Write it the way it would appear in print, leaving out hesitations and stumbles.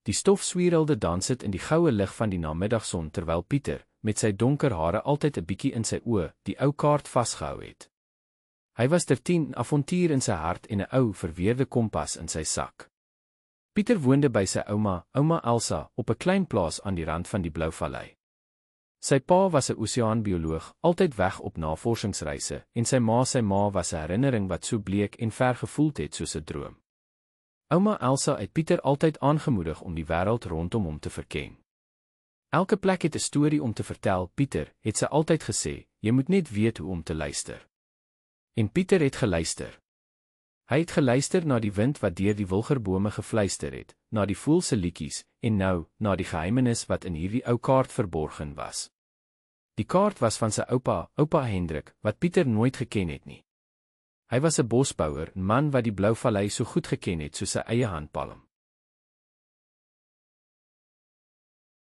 Die stof swierelde dansend in die goue lig van die namiddagson terwyl Pieter, met sy donker hare altyd 'n bietjie in sy oë, die ou kaart vasgehou het. Hy was 13, avontuur in sy hart en 'n ou, verweerde kompas in sy sak. Pieter woonde by sy ouma Elsa, op 'n klein plaas aan die rand van die Blouvallei. Sy pa was 'n oseaanbioloog, altyd weg op navorsingsreise, en sy ma was 'n herinnering wat so bleek en ver gevoeld het soos 'n droom. Ouma Elsa het Pieter altyd aangemoedig om die wêreld rondom hom te verken. Elke plek het 'n storie om te vertel, Pieter, het sy altyd gesê, jy moet net weet hoe om te luister. En Pieter het geluister. Hy het geluister na die wind wat deur die wilgerbome gefluister het, na die voël se liedjies, en nou, na die geheimenis wat in hierdie ou kaart verborgen was. Die kaart was van sy oupa Hendrik, wat Pieter nooit geken het nie. Hy was 'n bosbouer, 'n man wat die Blouvallei so goed geken het soos sy eie handpalm.